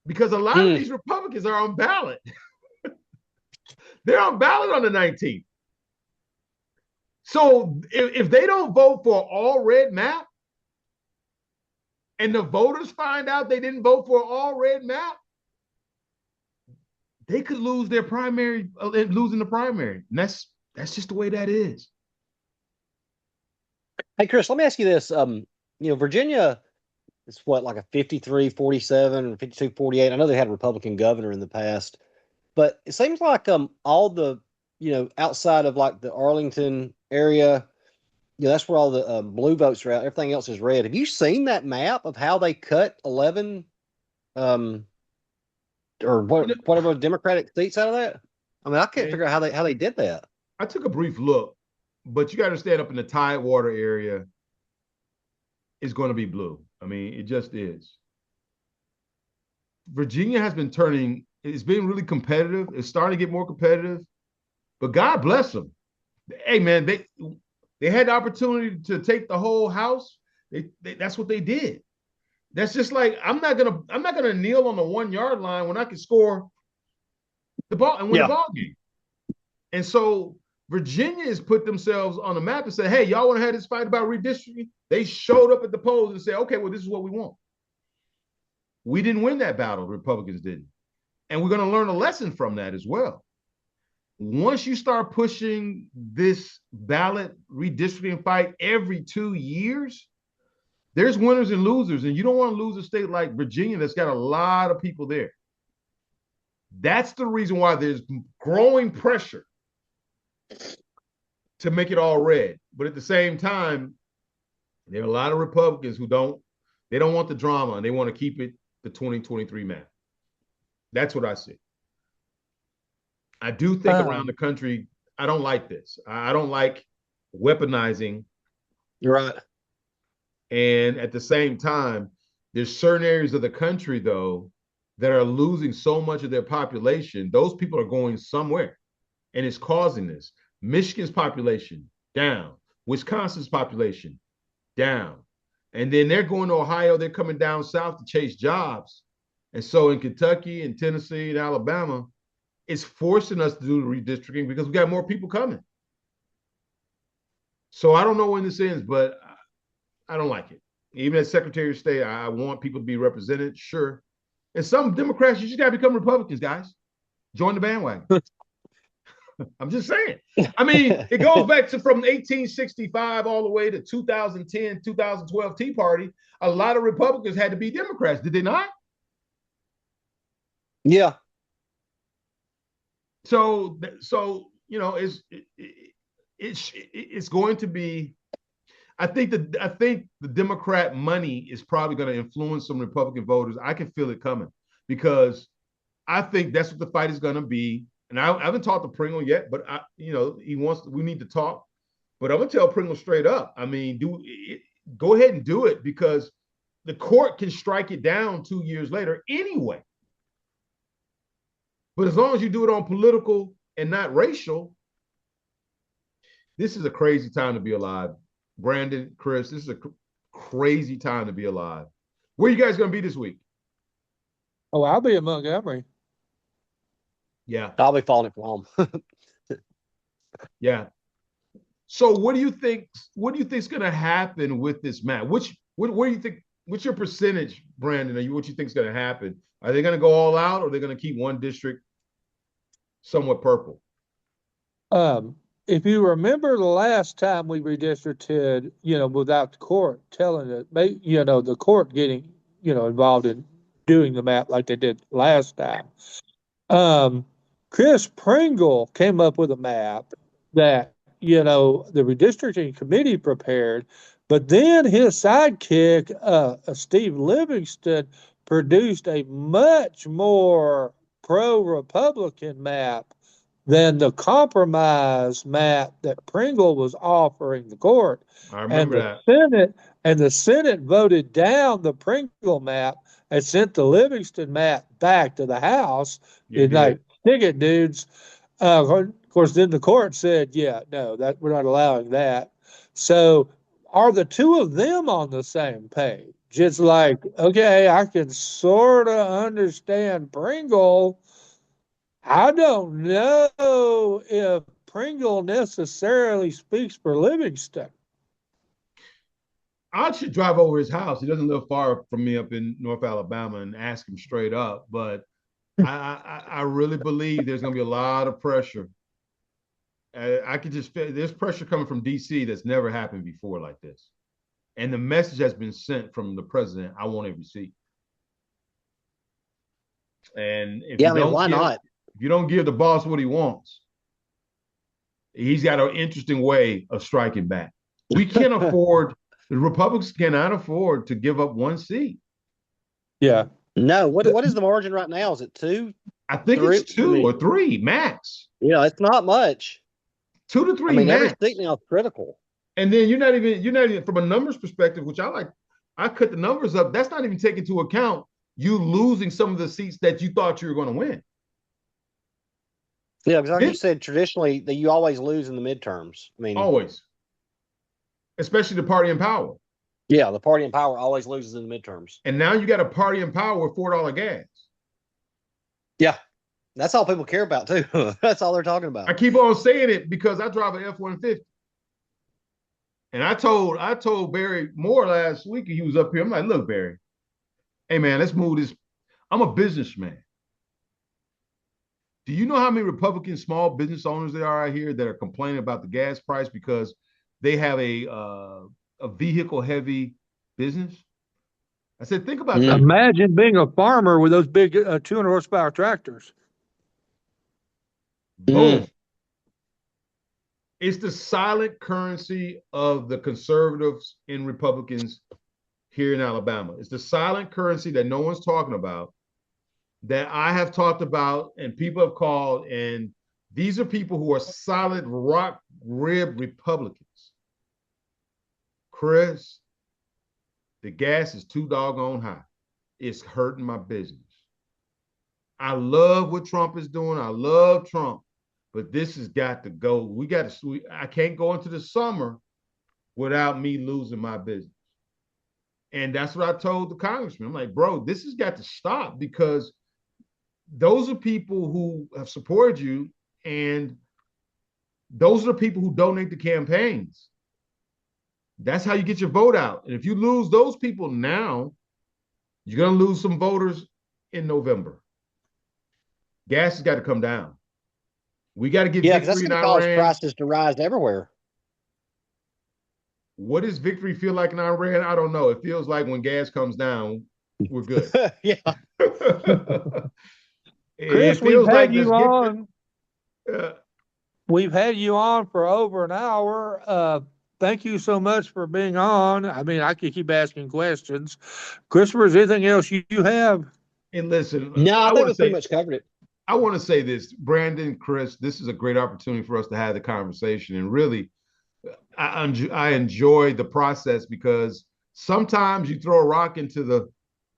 because a lot of these Republicans are on ballot. They're on ballot on the 19th. So if they don't vote for an all red map and the voters find out they didn't vote for an all red map, they could lose their primary, losing the primary. And that's just the way that is. Hey, Chris, let me ask you this. Virginia is what, like a 53-47 or 52-48. I know they had a Republican governor in the past, but it seems like all the, outside of like the Arlington area, that's where all the blue votes are out. Everything else is red. Have you seen that map of how they cut 11 or whatever Democratic seats out of that? I mean, I can't figure out how they did that. I took a brief look, but you got to understand up in the Tidewater area, it's going to be blue. I mean, it just is. Virginia has been it's been really competitive. It's starting to get more competitive, but God bless them. Hey, man, they had the opportunity to take the whole house. That's what they did. That's just like I'm not gonna kneel on the 1 yard line when I can score the ball and win the ball game. And so Virginia has put themselves on the map and said, hey, y'all want to have this fight about redistricting? They showed up at the polls and said, okay, well, this is what we want. We didn't win that battle. The Republicans didn't. And we're going to learn a lesson from that as well. Once you start pushing this ballot redistricting fight every 2 years, there's winners and losers, and you don't want to lose a state like Virginia that's got a lot of people there. That's the reason why there's growing pressure to make it all red. But at the same time, there are a lot of Republicans who don't want the drama, and they want to keep it the 2023 map. That's what I see. I do think around the country, I don't like this. I don't like weaponizing. You're right. And at the same time, there's certain areas of the country, though, that are losing so much of their population. Those people are going somewhere, and it's causing this. Michigan's population, down. Wisconsin's population, down. And then they're going to Ohio. They're coming down south to chase jobs. And so in Kentucky and Tennessee and Alabama, it's forcing us to do the redistricting because we got more people coming. So I don't know when this ends, but I don't like it. Even as Secretary of State, I want people to be represented, sure. And some Democrats, you just got to become Republicans, guys. Join the bandwagon. I'm just saying. I mean, it goes back to from 1865 all the way to 2010, 2012 Tea Party. A lot of Republicans had to be Democrats, did they not? Yeah. So you know, it's going to be. I think the Democrat money is probably going to influence some Republican voters. I can feel it coming because I think that's what the fight is going to be. And I haven't talked to Pringle yet, but we need to talk. But I'm going to tell Pringle straight up. I mean, go ahead and do it because the court can strike it down 2 years later anyway. But as long as you do it on political and not racial, this is a crazy time to be alive. Brandon, Chris, this is a crazy time to be alive. Where are you guys going to be this week? Oh, I'll be in Montgomery. Yeah. I'll be falling from home. Yeah. So what do you think is going to happen with this map? What do you think, what's your percentage, Brandon? What you think is going to happen? Are they going to go all out or are they going to keep one district somewhat purple? If you remember the last time we redistricted, without the court telling it, the court getting, involved in doing the map like they did last time. Chris Pringle came up with a map that, the redistricting committee prepared, but then his sidekick, Steve Livingston, produced a much more pro-Republican map than the compromise map that Pringle was offering the court. I remember that. The Senate voted down the Pringle map and sent the Livingston map back to the House. Like, stick it, dudes. Of course, then the court said, yeah, no, that we're not allowing that. So are the two of them on the same page? It's like, okay, I can sort of understand Pringle. I don't know if Pringle necessarily speaks for Livingston. I should drive over his house. He doesn't live far from me up in North Alabama and ask him straight up. But I really believe there's going to be a lot of pressure. I could just feel there's pressure coming from D.C. that's never happened before like this. And the message has been sent from the president, I want every seat. And why not? If you don't give the boss what he wants, he's got an interesting way of striking back. We can't afford, the Republicans cannot afford to give up one seat. Yeah. No, what is the margin right now? Is it 2? I think it's 2 or 3 max. It's not much. 2 to 3 max. Every seat now is critical. And then you're not even from a numbers perspective, which I like. I cut the numbers up. That's not even taking into account you losing some of the seats that you thought you were going to win. Yeah, because you said traditionally that you always lose in the midterms. Always. Especially the party in power. Yeah, the party in power always loses in the midterms. And now you got a party in power with $4 gas. Yeah, that's all people care about too. That's all they're talking about. I keep on saying it because I drive an F-150. And I told Barry Moore last week, he was up here. I'm like, look, Barry, hey man, let's move this. I'm a businessman. Do you know how many Republican small business owners there are out here that are complaining about the gas price because they have a vehicle heavy business? I said, think about that. Imagine being a farmer with those big 200 horsepower tractors. Boom. It's the silent currency of the conservatives and Republicans here in Alabama. It's the silent currency that no one's talking about, that I have talked about and people have called. And these are people who are solid rock rib Republicans. Chris, the gas is too doggone high. It's hurting my business. I love what Trump is doing. I love Trump, but this has got to go. I can't go into the summer without me losing my business. And that's what I told the congressman. I'm like, bro, this has got to stop, because those are people who have supported you, and those are the people who donate to campaigns. That's how you get your vote out. And if you lose those people now, you're going to lose some voters in November. Gas has got to come down. We got to get victory. That's going to cause prices to rise everywhere. What does victory feel like in Iran? I don't know. It feels like when gas comes down, we're good. Yeah. Chris, we've had you on. We've had you on for over an hour. Thank you so much for being on. I mean, I could keep asking questions. Christopher, is there anything else you have? And listen, no, I think we pretty much covered it. I want to say this, Brandon, Chris, this is a great opportunity for us to have the conversation. And really, I enjoy the process, because sometimes you throw a rock into the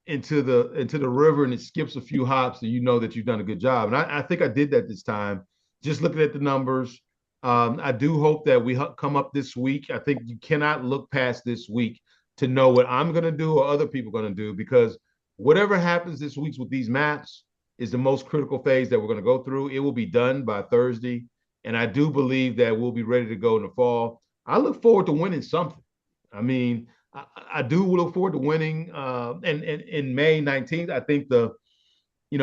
river and it skips a few hops, and you know that you've done a good job. And I think I did that this time, just looking at the numbers. I do hope that we come up this week. I think you cannot look past this week to know what I'm going to do or other people are going to do, because whatever happens this week with these maps is the most critical phase that we're going to go through. It will be done by Thursday, and I do believe that we'll be ready to go in the fall. I look forward to winning something. I mean, I do look forward to winning. And in May 19th, I think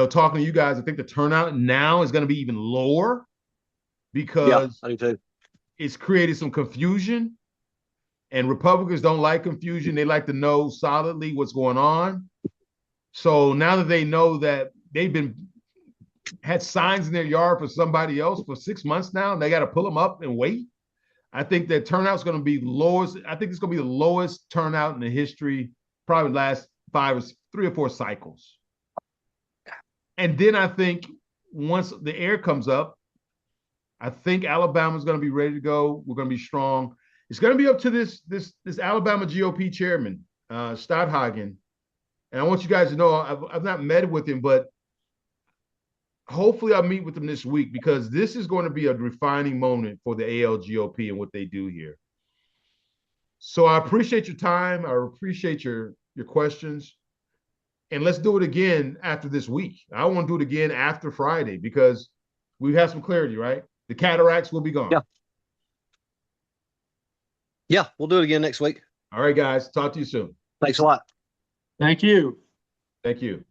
talking to you guys, I think the turnout now is going to be even lower, because it's created some confusion, and Republicans don't like confusion. They like to know solidly what's going on. So now that they know that they've had signs in their yard for somebody else for 6 months now, and they got to pull them up and wait, I think that turnout's going to be lowest. I think it's going to be the lowest turnout in the history, probably last 3 or 4 cycles. And then I think once the air comes up, I think Alabama's going to be ready to go. We're going to be strong. It's going to be up to this Alabama GOP chairman, Stadhagen. And I want you guys to know I've not met with him, but hopefully I'll meet with him this week, because this is going to be a refining moment for the ALGOP and what they do here. So I appreciate your time. I appreciate your questions. And let's do it again after this week. I want to do it again after Friday, because we have some clarity, right? The cataracts will be gone. Yeah, we'll do it again next week. All right, guys. Talk to you soon. Thanks a lot. Thank you. Thank you.